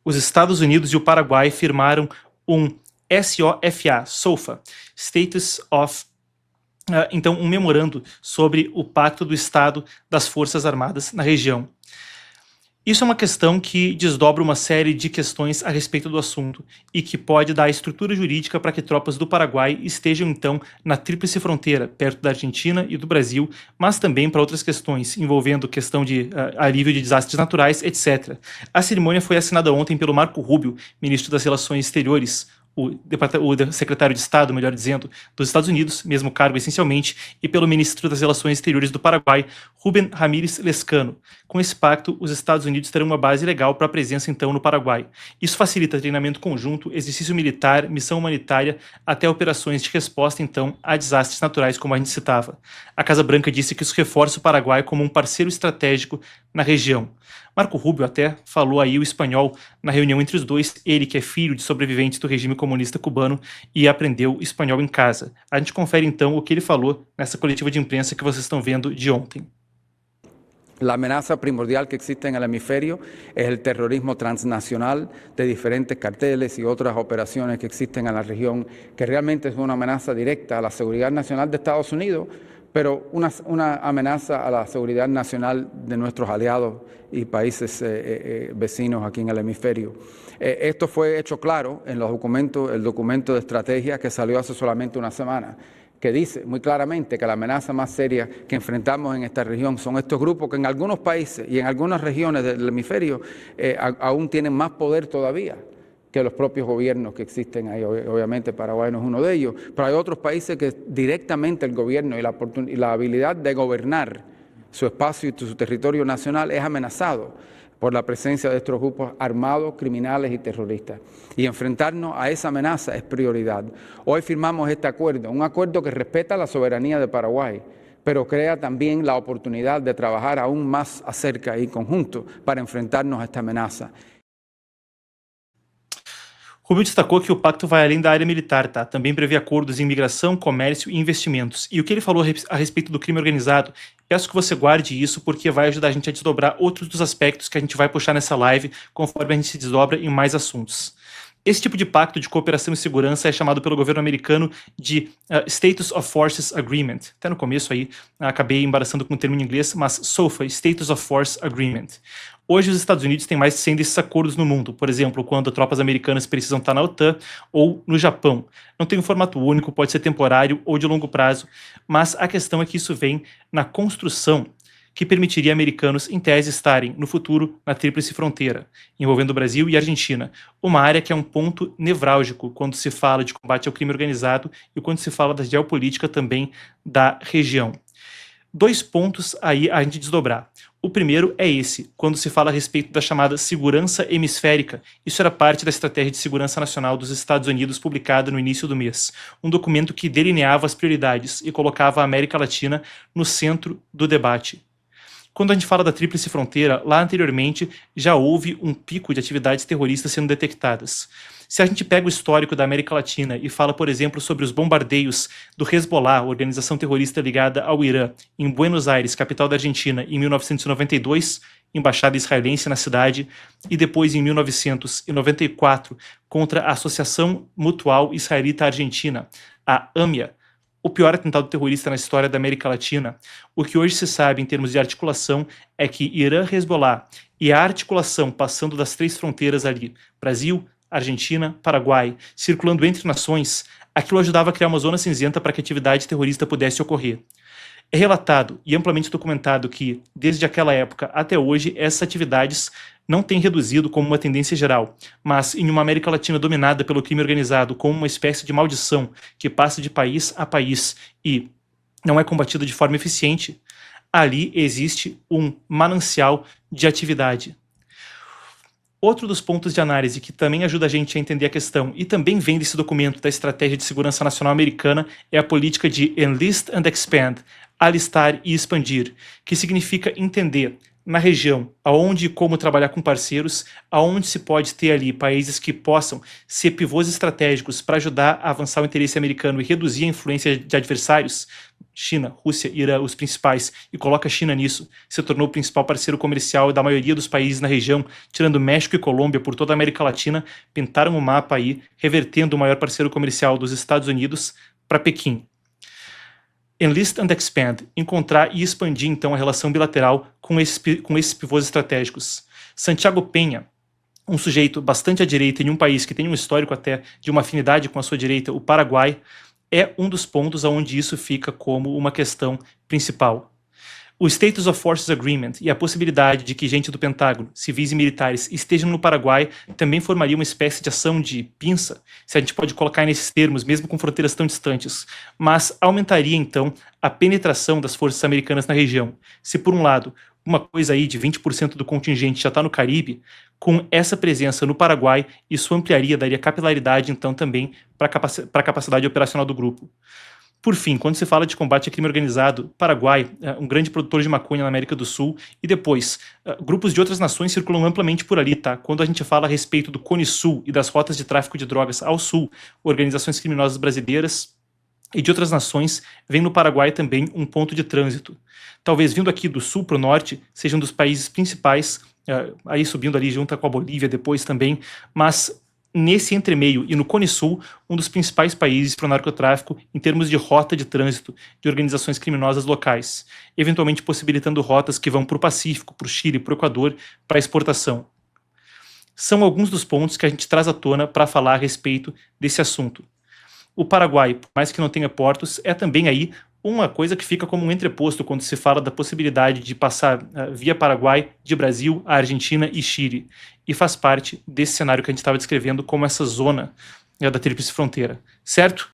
os Estados Unidos e o Paraguai firmaram um SOFA, Status of então, um memorando sobre o Pacto do Estado das Forças Armadas na região. Isso é uma questão que desdobra uma série de questões a respeito do assunto e que pode dar estrutura jurídica para que tropas do Paraguai estejam, então, na tríplice fronteira, perto da Argentina e do Brasil, mas também para outras questões, envolvendo questão de alívio de desastres naturais, etc. A cerimônia foi assinada ontem pelo Marco Rubio, ministro das Relações Exteriores, o secretário de Estado, melhor dizendo, dos Estados Unidos, mesmo cargo essencialmente, e pelo ministro das Relações Exteriores do Paraguai, Rubén Ramírez Lezcano. Com esse pacto, os Estados Unidos terão uma base legal para a presença, então, no Paraguai. Isso facilita treinamento conjunto, exercício militar, missão humanitária, até operações de resposta, então, a desastres naturais, como a gente citava. A Casa Branca disse que isso reforça o Paraguai como um parceiro estratégico na região. Marco Rubio até falou aí o espanhol na reunião entre os dois, ele que é filho de sobreviventes do regime comunista cubano e aprendeu espanhol em casa. A gente confere então o que ele falou nessa coletiva de imprensa que vocês estão vendo de ontem. La amenaza primordial que existe en el hemisferio es el terrorismo transnacional de diferentes carteles y otras operaciones que existen en la región, que realmente es una amenaza directa a la seguridad nacional de Estados Unidos, pero una amenaza a la seguridad nacional de nuestros aliados y países vecinos aquí en el hemisferio. Esto fue hecho claro en el documento de estrategia que salió hace solamente una semana, que dice muy claramente que la amenaza más seria que enfrentamos en esta región son estos grupos que en algunos países y en algunas regiones del hemisferio aún tienen más poder todavía que los propios gobiernos que existen ahí. Obviamente Paraguay no es uno de ellos, pero hay otros países que directamente el gobierno y la habilidad de gobernar su espacio y su territorio nacional es amenazado por la presencia de estos grupos armados, criminales y terroristas. Y enfrentarnos a esa amenaza es prioridad. Hoy firmamos este acuerdo, un acuerdo que respeta la soberanía de Paraguay, pero crea también la oportunidad de trabajar aún más acerca y conjunto para enfrentarnos a esta amenaza. Rubio destacou que o pacto vai além da área militar, tá? Também prevê acordos em migração, comércio e investimentos. E o que ele falou a respeito do crime organizado, peço que você guarde isso porque vai ajudar a gente a desdobrar outros dos aspectos que a gente vai puxar nessa live conforme a gente se desdobra em mais assuntos. Esse tipo de pacto de cooperação e segurança é chamado pelo governo americano de Status of Forces Agreement. Até no começo aí, acabei embaraçando com o termo em inglês, mas SOFA, Status of Force Agreement. Hoje os Estados Unidos têm mais de 100 desses acordos no mundo, por exemplo, quando tropas americanas precisam estar na OTAN ou no Japão. Não tem um formato único, pode ser temporário ou de longo prazo, mas a questão é que isso vem na construção que permitiria americanos, em tese, estarem no futuro na tríplice fronteira, envolvendo o Brasil e a Argentina, uma área que é um ponto nevrálgico quando se fala de combate ao crime organizado e quando se fala da geopolítica também da região. 2 pontos aí a gente desdobrar. O primeiro é esse, quando se fala a respeito da chamada segurança hemisférica. Isso era parte da Estratégia de Segurança Nacional dos Estados Unidos, publicada no início do mês. Um documento que delineava as prioridades e colocava a América Latina no centro do debate. Quando a gente fala da tríplice fronteira, lá anteriormente já houve um pico de atividades terroristas sendo detectadas. Se a gente pega o histórico da América Latina e fala, por exemplo, sobre os bombardeios do Hezbollah, organização terrorista ligada ao Irã, em Buenos Aires, capital da Argentina, em 1992, embaixada israelense na cidade, e depois em 1994, contra a Associação Mutual Israelita-Argentina, a AMIA, o pior atentado terrorista na história da América Latina. O que hoje se sabe em termos de articulação é que Irã, Hezbollah e a articulação passando das 3 fronteiras ali, Brasil, Argentina, Paraguai, circulando entre nações, aquilo ajudava a criar uma zona cinzenta para que a atividade terrorista pudesse ocorrer. É relatado e amplamente documentado que, desde aquela época até hoje, essas atividades não têm reduzido como uma tendência geral, mas em uma América Latina dominada pelo crime organizado como uma espécie de maldição que passa de país a país e não é combatida de forma eficiente, ali existe um manancial de atividade. Outro dos pontos de análise que também ajuda a gente a entender a questão e também vem desse documento da Estratégia de Segurança Nacional Americana é a política de Enlist and Expand, alistar e expandir, que significa entender na região, aonde e como trabalhar com parceiros, aonde se pode ter ali países que possam ser pivôs estratégicos para ajudar a avançar o interesse americano e reduzir a influência de adversários, China, Rússia, Irã, os principais, e coloca a China nisso, se tornou o principal parceiro comercial da maioria dos países na região, tirando México e Colômbia por toda a América Latina, pintaram o mapa aí, revertendo o maior parceiro comercial dos Estados Unidos para Pequim. Enlist and Expand, encontrar e expandir então a relação bilateral com esses pivôs estratégicos. Santiago Penha, um sujeito bastante à direita em um país que tem um histórico até de uma afinidade com a sua direita, o Paraguai, é um dos pontos onde isso fica como uma questão principal. O Status of Forces Agreement e a possibilidade de que gente do Pentágono, civis e militares, estejam no Paraguai também formaria uma espécie de ação de pinça, se a gente pode colocar nesses termos, mesmo com fronteiras tão distantes, mas aumentaria então a penetração das forças americanas na região. Se por um lado, uma coisa aí de 20% do contingente já está no Caribe, com essa presença no Paraguai, isso ampliaria, daria capilaridade então também para a capacidade operacional do grupo. Por fim, quando se fala de combate a crime organizado, Paraguai é um grande produtor de maconha na América do Sul, e depois, grupos de outras nações circulam amplamente por ali, tá? Quando a gente fala a respeito do Cone Sul e das rotas de tráfico de drogas ao sul, organizações criminosas brasileiras e de outras nações, vem no Paraguai também um ponto de trânsito. Talvez vindo aqui do sul para o norte, seja um dos países principais, aí subindo ali junto com a Bolívia depois também, mas nesse entremeio e no Cone Sul, um dos principais países para o narcotráfico em termos de rota de trânsito de organizações criminosas locais, eventualmente possibilitando rotas que vão para o Pacífico, para o Chile, para o Equador, para exportação. São alguns dos pontos que a gente traz à tona para falar a respeito desse assunto. O Paraguai, por mais que não tenha portos, é também aí uma coisa que fica como um entreposto quando se fala da possibilidade de passar via Paraguai, de Brasil, a Argentina e Chile, e faz parte desse cenário que a gente estava descrevendo como essa zona da tríplice fronteira, certo?